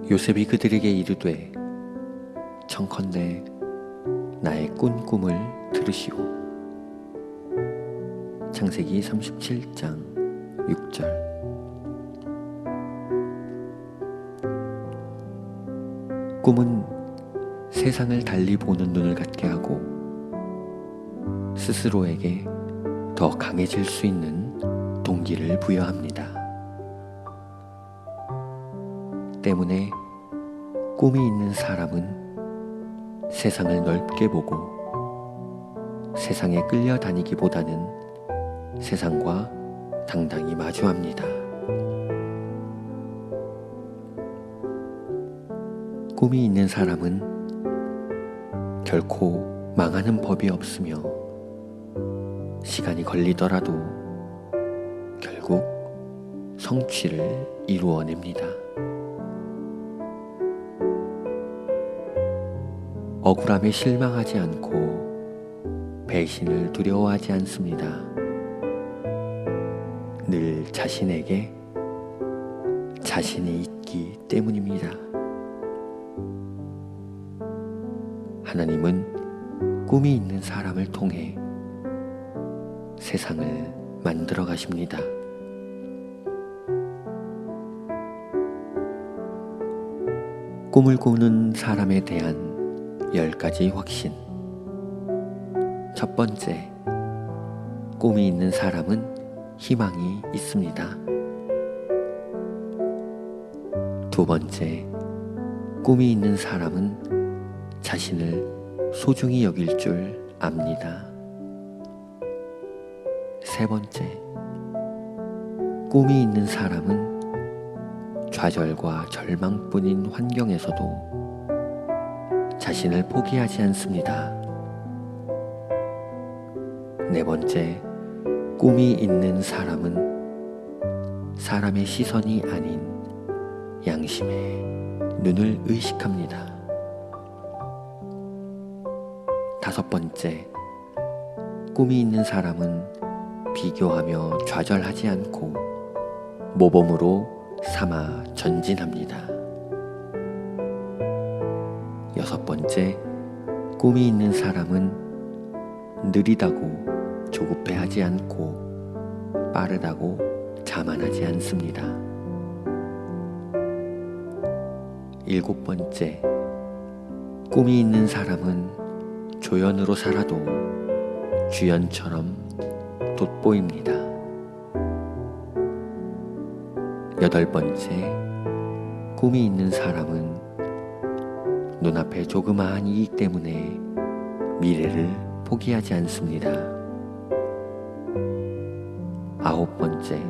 요셉이 그들에게 이르되 청컨대 나의 꾼 꿈을 들으시오. 창세기 37장 6절. 꿈은 세상을 달리 보는 눈을 갖게 하고 스스로에게 더 강해질 수 있는 동기를 부여합니다. 때문에 꿈이 있는 사람은 세상을 넓게 보고 세상에 끌려다니기보다는 세상과 당당히 마주합니다. 꿈이 있는 사람은 결코 망하는 법이 없으며 시간이 걸리더라도 결국 성취를 이루어냅니다. 억울함에 실망하지 않고 배신을 두려워하지 않습니다. 늘 자신에게 자신이 있기 때문입니다. 하나님은 꿈이 있는 사람을 통해 세상을 만들어 가십니다. 꿈을 꾸는 사람에 대한 10가지 확신. 첫 번째, 꿈이 있는 사람은 희망이 있습니다. 두 번째, 꿈이 있는 사람은 자신을 소중히 여길 줄 압니다. 세 번째, 꿈이 있는 사람은 좌절과 절망뿐인 환경에서도 자신을 포기하지 않습니다. 네 번째, 꿈이 있는 사람은 사람의 시선이 아닌 양심의 눈을 의식합니다. 다섯 번째, 꿈이 있는 사람은 비교하며 좌절하지 않고 모범으로 삼아 전진합니다. 여섯 번째, 꿈이 있는 사람은 느리다고 조급해하지 않고 빠르다고 자만하지 않습니다. 일곱 번째, 꿈이 있는 사람은 조연으로 살아도 주연처럼 돋보입니다. 여덟 번째, 꿈이 있는 사람은 눈앞에 조그마한 이익 때문에 미래를 포기하지 않습니다. 아홉 번째,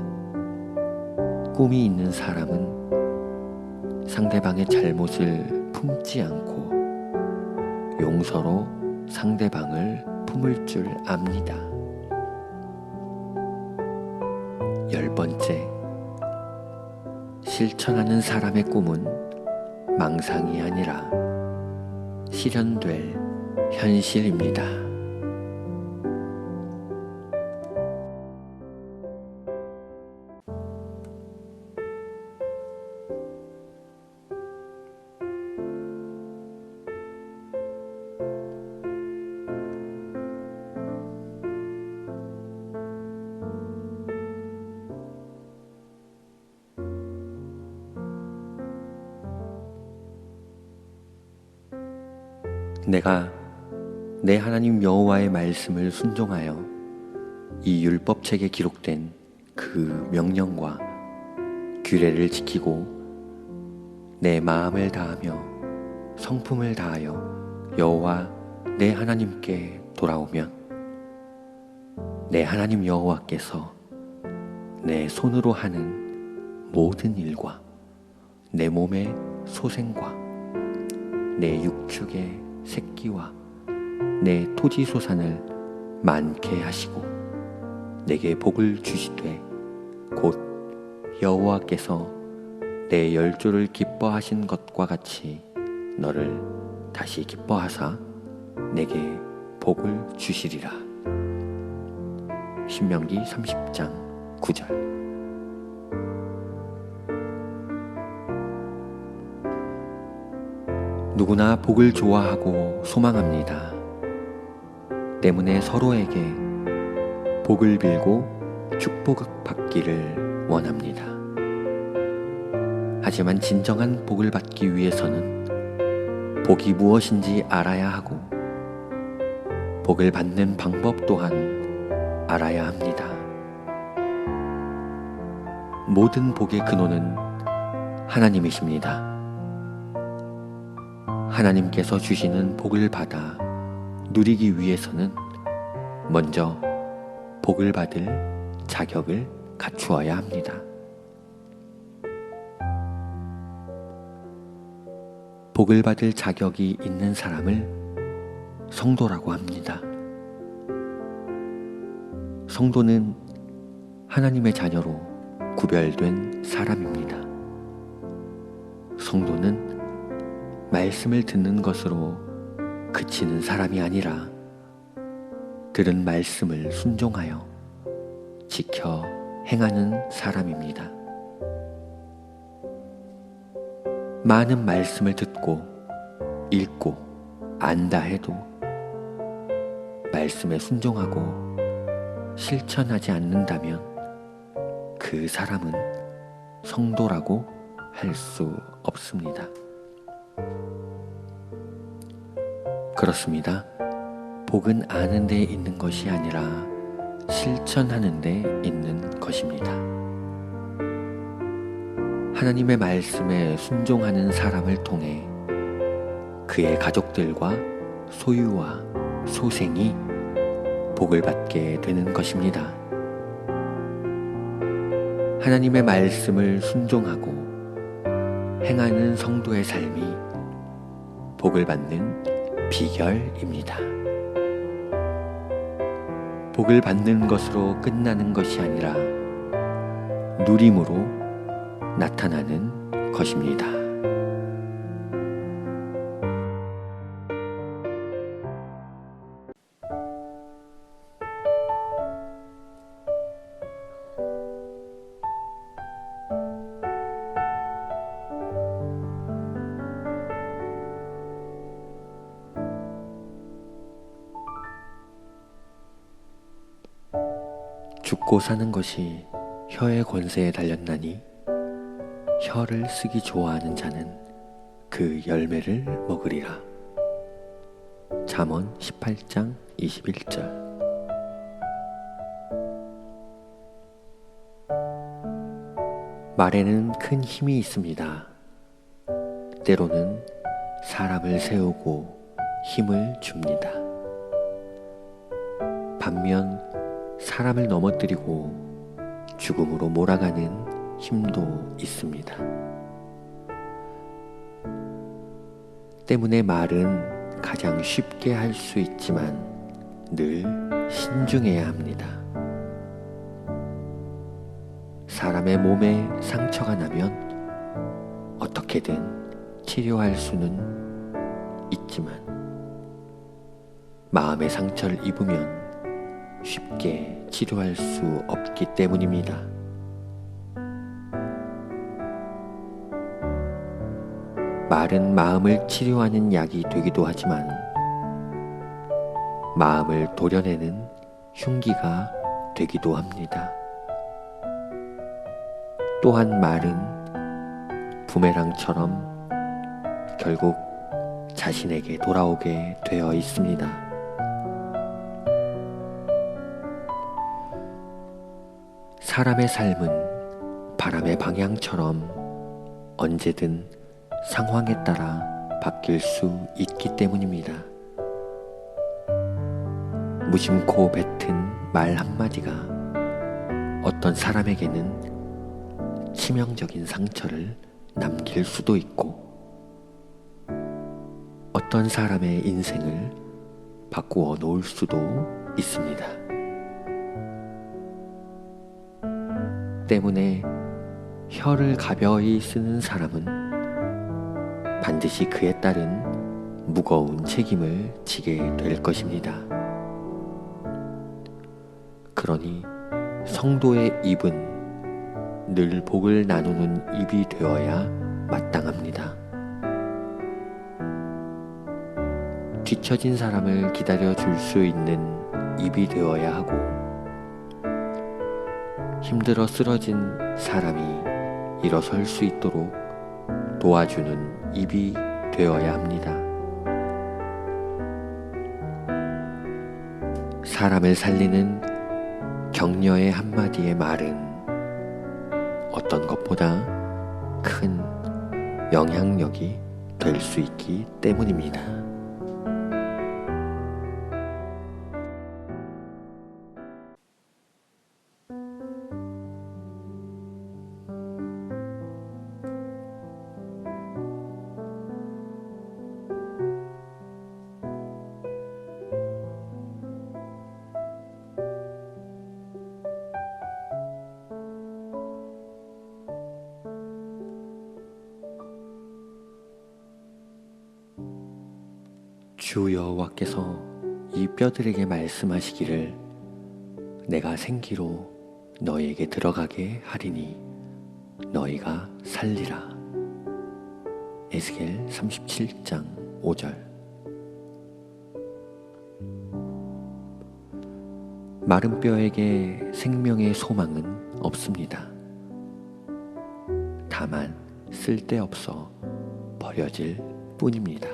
꿈이 있는 사람은 상대방의 잘못을 품지 않고 용서로 상대방을 품을 줄 압니다. 열 번째, 실천하는 사람의 꿈은 망상이 아니라 실현될 현실입니다. 내가 내 하나님 여호와의 말씀을 순종하여 이 율법책에 기록된 그 명령과 규례를 지키고 내 마음을 다하며 성품을 다하여 여호와 내 하나님께 돌아오면 내 하나님 여호와께서 내 손으로 하는 모든 일과 내 몸의 소생과 내 육축의 새끼와 내 토지소산을 많게 하시고 내게 복을 주시되 곧 여호와께서 내 열조를 기뻐하신 것과 같이 너를 다시 기뻐하사 내게 복을 주시리라. 신명기 30장 9절. 누구나 복을 좋아하고 소망합니다. 때문에 서로에게 복을 빌고 축복을 받기를 원합니다. 하지만 진정한 복을 받기 위해서는 복이 무엇인지 알아야 하고 복을 받는 방법 또한 알아야 합니다. 모든 복의 근원은 하나님이십니다. 하나님께서 주시는 복을 받아 누리기 위해서는 먼저 복을 받을 자격을 갖추어야 합니다. 복을 받을 자격이 있는 사람을 성도라고 합니다. 성도는 하나님의 자녀로 구별된 사람입니다. 성도는 말씀을 듣는 것으로 그치는 사람이 아니라 들은 말씀을 순종하여 지켜 행하는 사람입니다. 많은 말씀을 듣고 읽고 안다 해도 말씀에 순종하고 실천하지 않는다면 그 사람은 성도라고 할 수 없습니다. 그렇습니다. 복은 아는 데 있는 것이 아니라 실천하는 데 있는 것입니다. 하나님의 말씀에 순종하는 사람을 통해 그의 가족들과 소유와 소생이 복을 받게 되는 것입니다. 하나님의 말씀을 순종하고 행하는 성도의 삶이 복을 받는 비결입니다. 복을 받는 것으로 끝나는 것이 아니라 누림으로 나타나는 것입니다. 죽고 사는 것이 혀의 권세에 달렸나니 혀를 쓰기 좋아하는 자는 그 열매를 먹으리라. 잠언 18장 21절. 말에는 큰 힘이 있습니다. 때로는 사람을 세우고 힘을 줍니다. 반면 사람을 넘어뜨리고 죽음으로 몰아가는 힘도 있습니다. 때문에 말은 가장 쉽게 할 수 있지만 늘 신중해야 합니다. 사람의 몸에 상처가 나면 어떻게든 치료할 수는 있지만 마음의 상처를 입으면 쉽게 치료할 수 없기 때문입니다. 말은 마음을 치료하는 약이 되기도 하지만 마음을 도려내는 흉기가 되기도 합니다. 또한 말은 부메랑처럼 결국 자신에게 돌아오게 되어 있습니다. 사람의 삶은 바람의 방향처럼 언제든 상황에 따라 바뀔 수 있기 때문입니다. 무심코 뱉은 말 한마디가 어떤 사람에게는 치명적인 상처를 남길 수도 있고 어떤 사람의 인생을 바꾸어 놓을 수도 있습니다. 때문에 혀를 가벼이 쓰는 사람은 반드시 그에 따른 무거운 책임을 지게 될 것입니다. 그러니 성도의 입은 늘 복을 나누는 입이 되어야 마땅합니다. 뒤처진 사람을 기다려줄 수 있는 입이 되어야 하고 힘들어 쓰러진 사람이 일어설 수 있도록 도와주는 입이 되어야 합니다. 사람을 살리는 격려의 한마디의 말은 어떤 것보다 큰 영향력이 될 수 있기 때문입니다. 주 여호와께서 이 뼈들에게 말씀하시기를 내가 생기로 너희에게 들어가게 하리니 너희가 살리라. 에스겔 37장 5절. 마른 뼈에게 생명의 소망은 없습니다. 다만 쓸데없어 버려질 뿐입니다.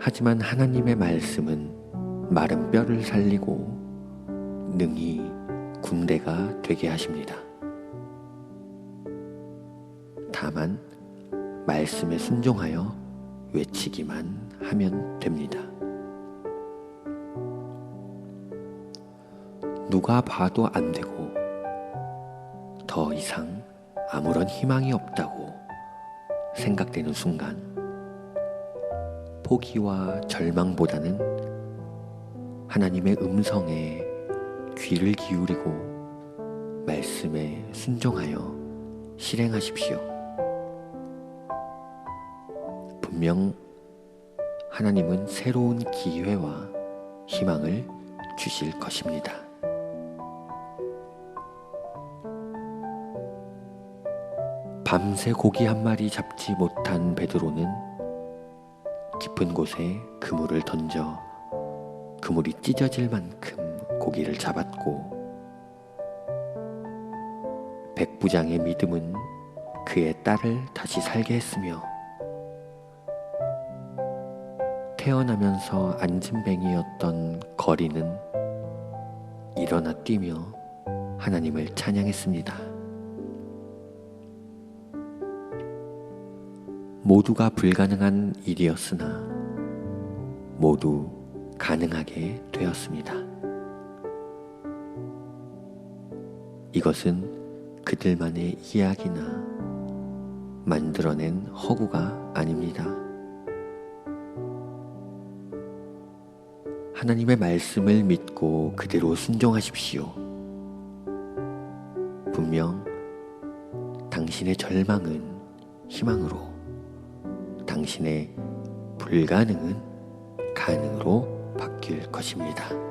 하지만 하나님의 말씀은 마른 뼈를 살리고 능히 군대가 되게 하십니다. 다만 말씀에 순종하여 외치기만 하면 됩니다. 누가 봐도 안 되고 더 이상 아무런 희망이 없다고 생각되는 순간 포기와 절망보다는 하나님의 음성에 귀를 기울이고 말씀에 순종하여 실행하십시오. 분명 하나님은 새로운 기회와 희망을 주실 것입니다. 밤새 고기 한 마리 잡지 못한 베드로는 깊은 곳에 그물을 던져 그물이 찢어질 만큼 고기를 잡았고 백부장의 믿음은 그의 딸을 다시 살게 했으며 태어나면서 안진뱅이였던 거리는 일어나 뛰며 하나님을 찬양했습니다. 모두가 불가능한 일이었으나 모두 가능하게 되었습니다. 이것은 그들만의 이야기나 만들어낸 허구가 아닙니다. 하나님의 말씀을 믿고 그대로 순종하십시오. 분명 당신의 절망은 희망으로, 당신의 불가능은 가능으로 바뀔 것입니다.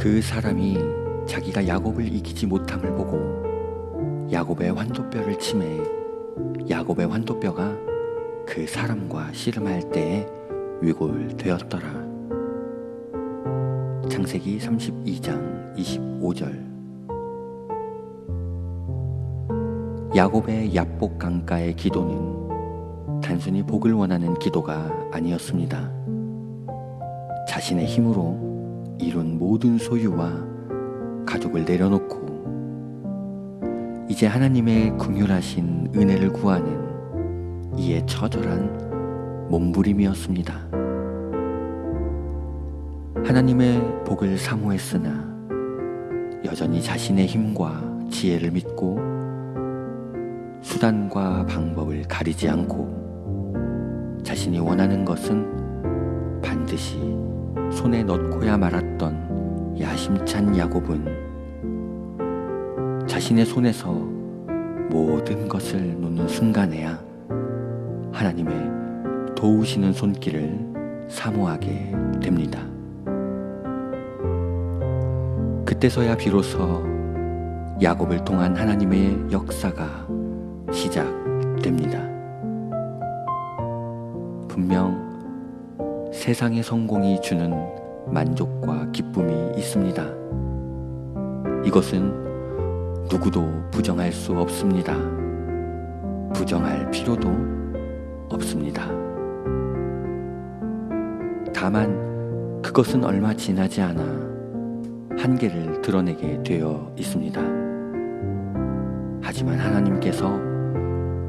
그 사람이 자기가 야곱을 이기지 못함을 보고 야곱의 환도뼈를 치매 야곱의 환도뼈가 그 사람과 씨름할 때에 위골되었더라. 창세기 32장 25절. 야곱의 야복 강가의 기도는 단순히 복을 원하는 기도가 아니었습니다. 자신의 힘으로 이룬 모든 소유와 가족을 내려놓고 이제 하나님의 긍휼하신 은혜를 구하는 이에 처절한 몸부림이었습니다. 하나님의 복을 사모했으나 여전히 자신의 힘과 지혜를 믿고 수단과 방법을 가리지 않고 자신이 원하는 것은 반드시 손에 넣고야 말았던 야심찬 야곱은 자신의 손에서 모든 것을 놓는 순간에야 하나님의 도우시는 손길을 사모하게 됩니다. 그때서야 비로소 야곱을 통한 하나님의 역사가 시작됩니다. 분명 세상의 성공이 주는 만족과 기쁨이 있습니다. 이것은 누구도 부정할 수 없습니다. 부정할 필요도 없습니다. 다만 그것은 얼마 지나지 않아 한계를 드러내게 되어 있습니다. 하지만 하나님께서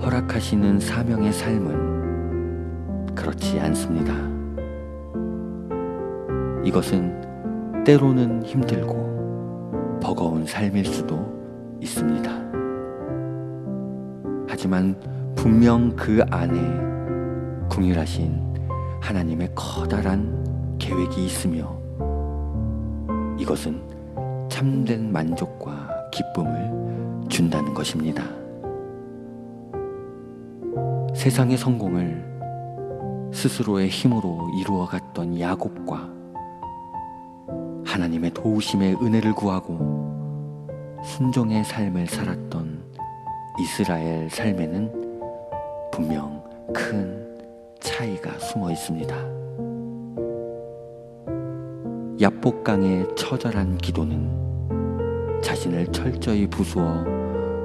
허락하시는 사명의 삶은 그렇지 않습니다. 이것은 때로는 힘들고 버거운 삶일 수도 있습니다. 하지만 분명 그 안에 긍휼하신 하나님의 커다란 계획이 있으며 이것은 참된 만족과 기쁨을 준다는 것입니다. 세상의 성공을 스스로의 힘으로 이루어갔던 야곱과 하나님의 도우심의 은혜를 구하고 순종의 삶을 살았던 이스라엘 삶에는 분명 큰 차이가 숨어 있습니다. 야복강의 처절한 기도는 자신을 철저히 부수어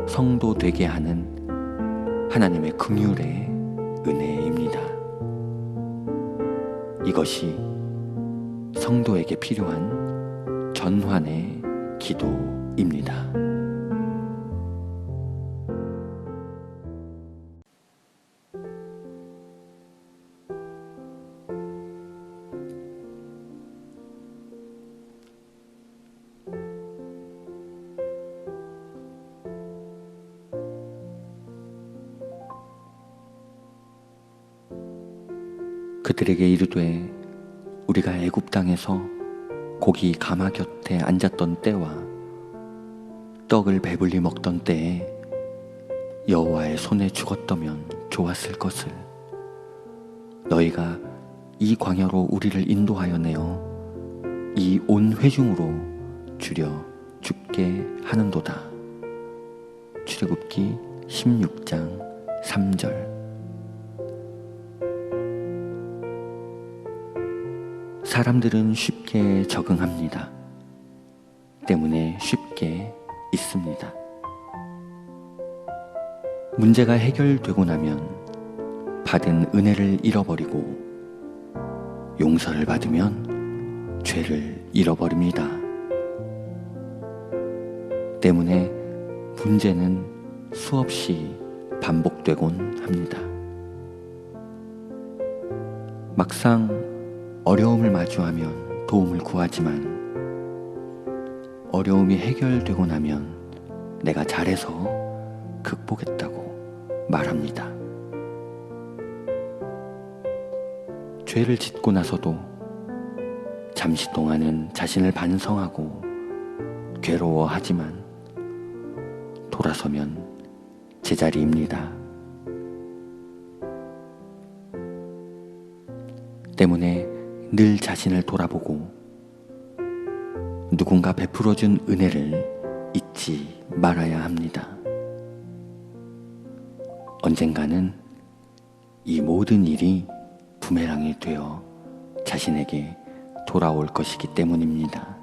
성도 되게 하는 하나님의 긍휼의 은혜입니다. 이것이 성도에게 필요한 전환의 기도입니다. 그들에게 이르되 우리가 애굽 땅에서 고기 가마 곁에 앉았던 때와 떡을 배불리 먹던 때에 여호와의 손에 죽었더면 좋았을 것을 너희가 이 광야로 우리를 인도하여 내어 이 온 회중으로 줄여 죽게 하는도다. 출애굽기 16장 3절. 사람들은 쉽게 적응합니다. 때문에 쉽게 잊습니다. 문제가 해결되고 나면 받은 은혜를 잃어버리고 용서를 받으면 죄를 잃어버립니다. 때문에 문제는 수없이 반복되곤 합니다. 막상 어려움을 마주하면 도움을 구하지만 어려움이 해결되고 나면 내가 잘해서 극복했다고 말합니다. 죄를 짓고 나서도 잠시 동안은 자신을 반성하고 괴로워하지만 돌아서면 제자리입니다. 때문에 늘 자신을 돌아보고 누군가 베풀어준 은혜를 잊지 말아야 합니다. 언젠가는 이 모든 일이 부메랑이 되어 자신에게 돌아올 것이기 때문입니다.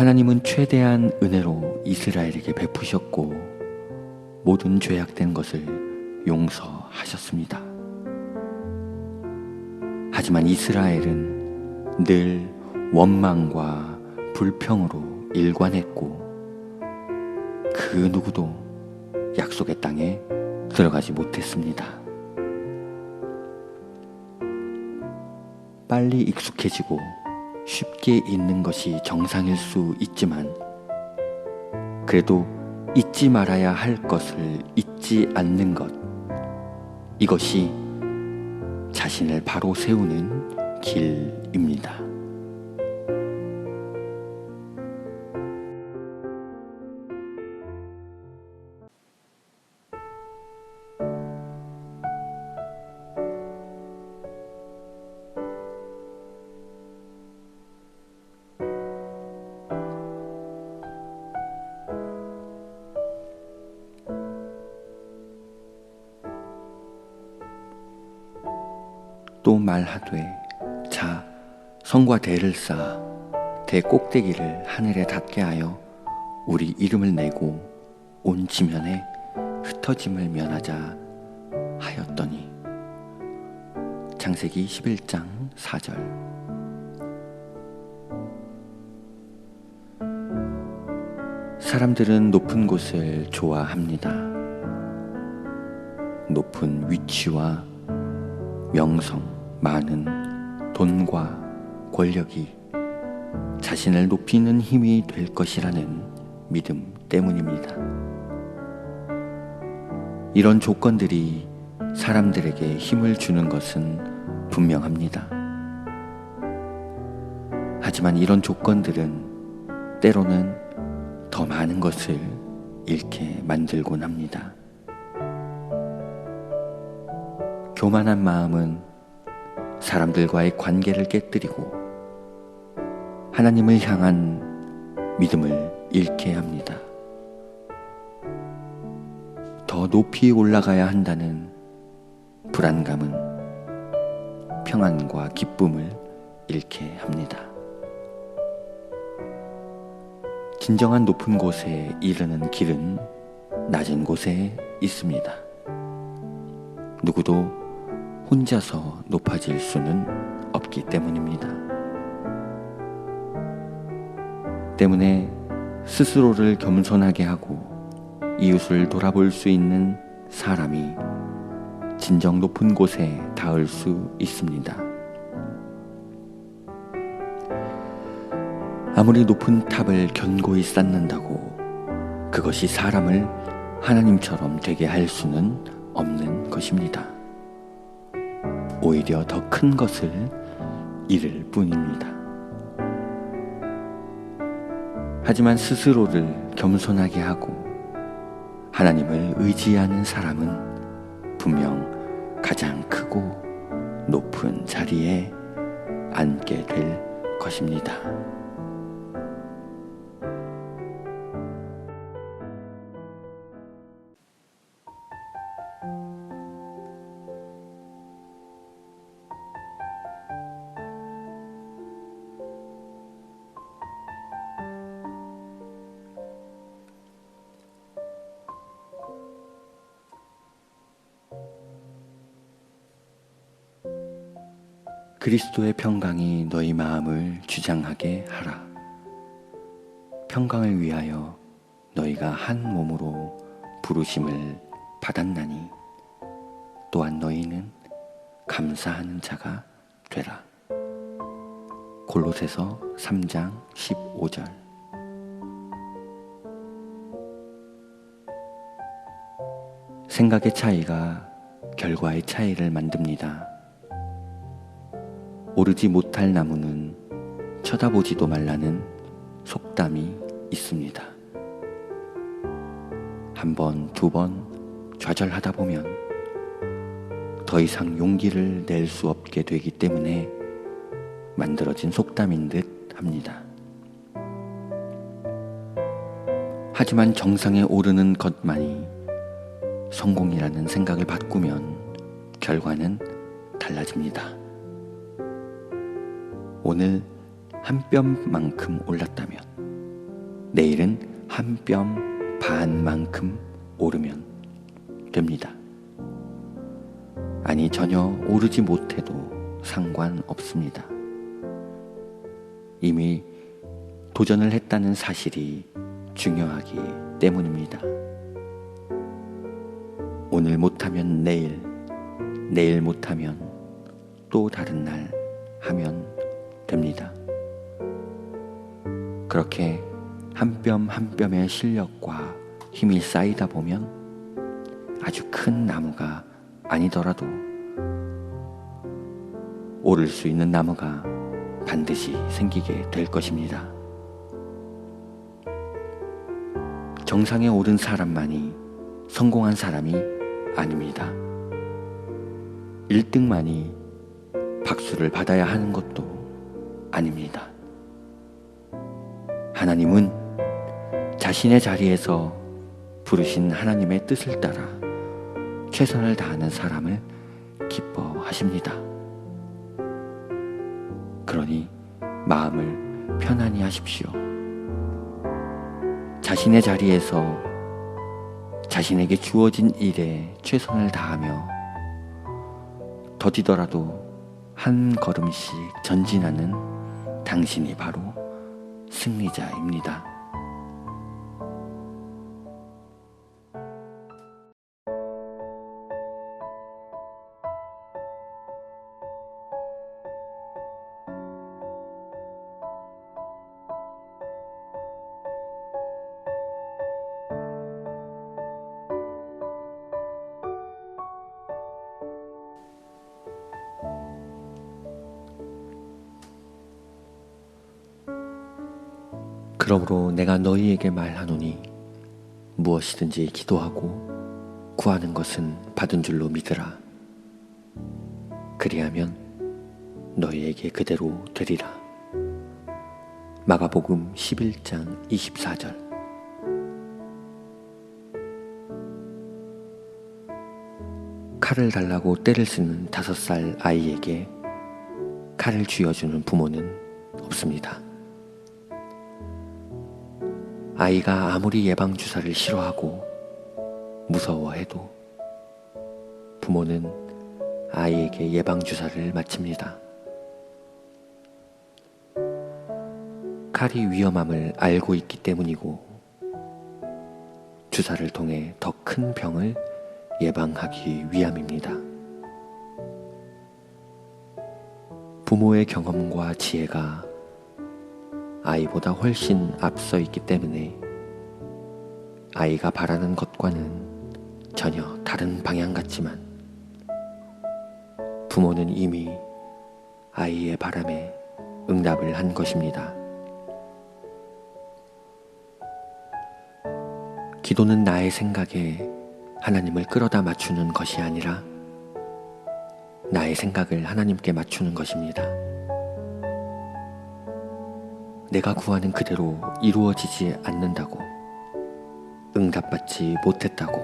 하나님은 최대한 은혜로 이스라엘에게 베푸셨고 모든 죄악된 것을 용서하셨습니다. 하지만 이스라엘은 늘 원망과 불평으로 일관했고 그 누구도 약속의 땅에 들어가지 못했습니다. 빨리 익숙해지고 쉽게 잊는 것이 정상일 수 있지만 그래도 잊지 말아야 할 것을 잊지 않는 것, 이것이 자신을 바로 세우는 길입니다. 또 말하되 자 성과 대를 쌓아 대 꼭대기를 하늘에 닿게 하여 우리 이름을 내고 온 지면에 흩어짐을 면하자 하였더니. 창세기 11장 4절. 사람들은 높은 곳을 좋아합니다. 높은 위치와 명성, 많은 돈과 권력이 자신을 높이는 힘이 될 것이라는 믿음 때문입니다. 이런 조건들이 사람들에게 힘을 주는 것은 분명합니다. 하지만 이런 조건들은 때로는 더 많은 것을 잃게 만들곤 합니다. 교만한 마음은 사람들과의 관계를 깨뜨리고 하나님을 향한 믿음을 잃게 합니다. 더 높이 올라가야 한다는 불안감은 평안과 기쁨을 잃게 합니다. 진정한 높은 곳에 이르는 길은 낮은 곳에 있습니다. 누구도 혼자서 높아질 수는 없기 때문입니다. 때문에 스스로를 겸손하게 하고 이웃을 돌아볼 수 있는 사람이 진정 높은 곳에 닿을 수 있습니다. 아무리 높은 탑을 견고히 쌓는다고 그것이 사람을 하나님처럼 되게 할 수는 없는 것입니다. 오히려 더 큰 것을 잃을 뿐입니다. 하지만 스스로를 겸손하게 하고 하나님을 의지하는 사람은 분명 가장 크고 높은 자리에 앉게 될 것입니다. 그리스도의 평강이 너희 마음을 주장하게 하라. 평강을 위하여 너희가 한 몸으로 부르심을 받았나니 또한 너희는 감사하는 자가 되라. 골로새서 3장 15절. 생각의 차이가 결과의 차이를 만듭니다. 오르지 못할 나무는 쳐다보지도 말라는 속담이 있습니다. 한 번, 두 번 좌절하다 보면 더 이상 용기를 낼 수 없게 되기 때문에 만들어진 속담인 듯 합니다. 하지만 정상에 오르는 것만이 성공이라는 생각을 바꾸면 결과는 달라집니다. 오늘 한 뼘만큼 올랐다면 내일은 한 뼘 반만큼 오르면 됩니다. 아니, 전혀 오르지 못해도 상관없습니다. 이미 도전을 했다는 사실이 중요하기 때문입니다. 오늘 못하면 내일, 내일 못하면 또 다른 날 하면 됩니다. 그렇게 한 뼘 한 뼘의 실력과 힘이 쌓이다 보면 아주 큰 나무가 아니더라도 오를 수 있는 나무가 반드시 생기게 될 것입니다. 정상에 오른 사람만이 성공한 사람이 아닙니다. 1등만이 박수를 받아야 하는 것도 아닙니다. 하나님은 자신의 자리에서 부르신 하나님의 뜻을 따라 최선을 다하는 사람을 기뻐하십니다. 그러니 마음을 편안히 하십시오. 자신의 자리에서 자신에게 주어진 일에 최선을 다하며 더디더라도 한 걸음씩 전진하는 당신이 바로 승리자입니다. 그러므로 내가 너희에게 말하노니 무엇이든지 기도하고 구하는 것은 받은 줄로 믿으라. 그리하면 너희에게 그대로 되리라. 마가복음 11장 24절. 칼을 달라고 때를 쓰는 5살 아이에게 칼을 쥐어주는 부모는 없습니다. 아이가 아무리 예방주사를 싫어하고 무서워해도 부모는 아이에게 예방주사를 맞춥니다. 칼이 위험함을 알고 있기 때문이고 주사를 통해 더 큰 병을 예방하기 위함입니다. 부모의 경험과 지혜가 아이보다 훨씬 앞서 있기 때문에 아이가 바라는 것과는 전혀 다른 방향 같지만 부모는 이미 아이의 바람에 응답을 한 것입니다. 기도는 나의 생각에 하나님을 끌어다 맞추는 것이 아니라 나의 생각을 하나님께 맞추는 것입니다. 내가 구하는 그대로 이루어지지 않는다고, 응답받지 못했다고,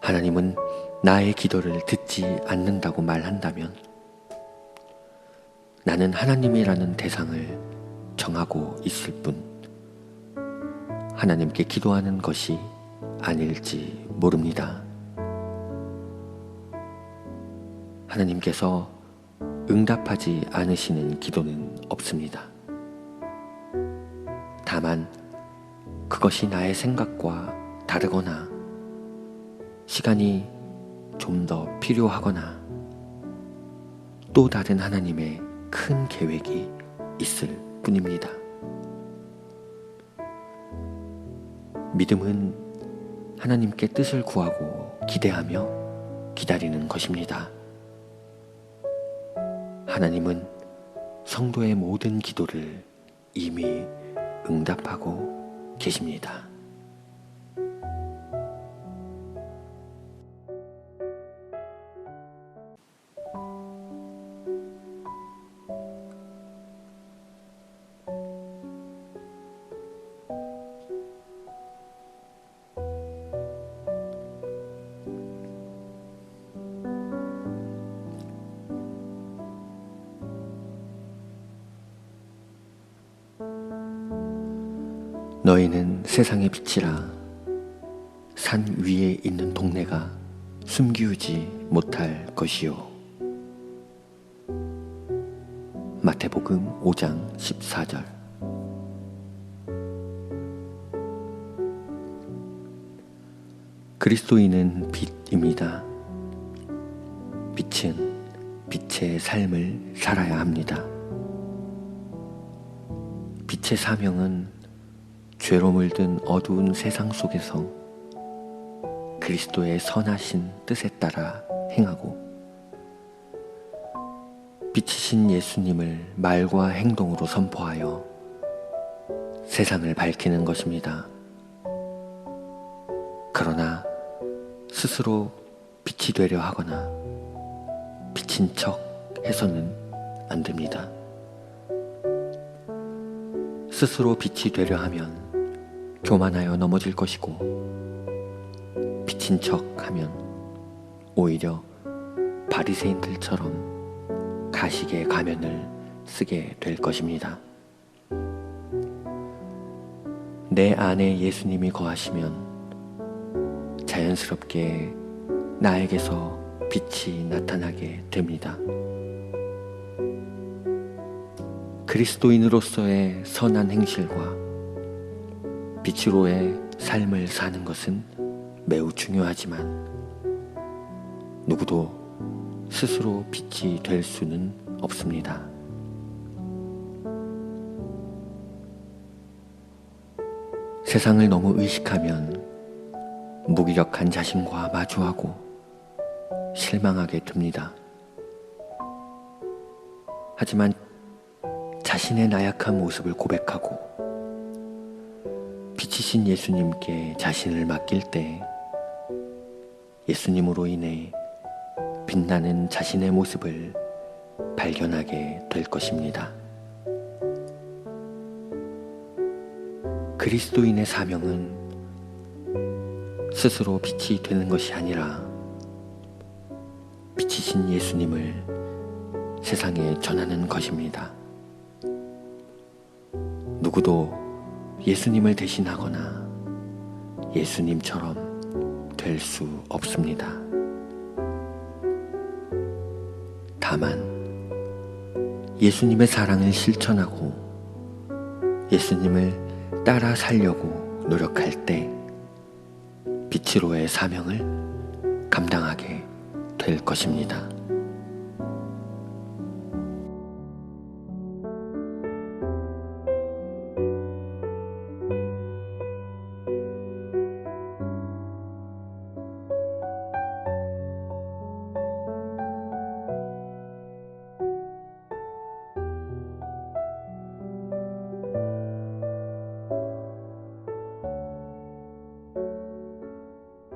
하나님은 나의 기도를 듣지 않는다고 말한다면 나는 하나님이라는 대상을 정하고 있을 뿐 하나님께 기도하는 것이 아닐지 모릅니다. 하나님께서 응답하지 않으시는 기도는 없습니다. 다만 그것이 나의 생각과 다르거나 시간이 좀 더 필요하거나 또 다른 하나님의 큰 계획이 있을 뿐입니다. 믿음은 하나님께 뜻을 구하고 기대하며 기다리는 것입니다. 하나님은 성도의 모든 기도를 이미 응답하고 계십니다. 너희는 세상의 빛이라. 산 위에 있는 동네가 숨기우지 못할 것이요. 마태복음 5장 14절. 그리스도인은 빛입니다. 빛은 빛의 삶을 살아야 합니다. 빛의 사명은 죄로 물든 어두운 세상 속에서 그리스도의 선하신 뜻에 따라 행하고 빛이신 예수님을 말과 행동으로 선포하여 세상을 밝히는 것입니다. 그러나 스스로 빛이 되려 하거나 빛인 척 해서는 안 됩니다. 스스로 빛이 되려 하면 교만하여 넘어질 것이고, 빛인 척 하면 오히려 바리새인들처럼 가식의 가면을 쓰게 될 것입니다. 내 안에 예수님이 거하시면 자연스럽게 나에게서 빛이 나타나게 됩니다. 그리스도인으로서의 선한 행실과 빛으로의 삶을 사는 것은 매우 중요하지만 누구도 스스로 빛이 될 수는 없습니다. 세상을 너무 의식하면 무기력한 자신과 마주하고 실망하게 됩니다. 하지만 자신의 나약한 모습을 고백하고 빛이신 예수님께 자신을 맡길 때 예수님으로 인해 빛나는 자신의 모습을 발견하게 될 것입니다. 그리스도인의 사명은 스스로 빛이 되는 것이 아니라 빛이신 예수님을 세상에 전하는 것입니다. 누구도 예수님을 대신하거나 예수님처럼 될 수 없습니다. 다만 예수님의 사랑을 실천하고 예수님을 따라 살려고 노력할 때 빛으로의 사명을 감당하게 될 것입니다.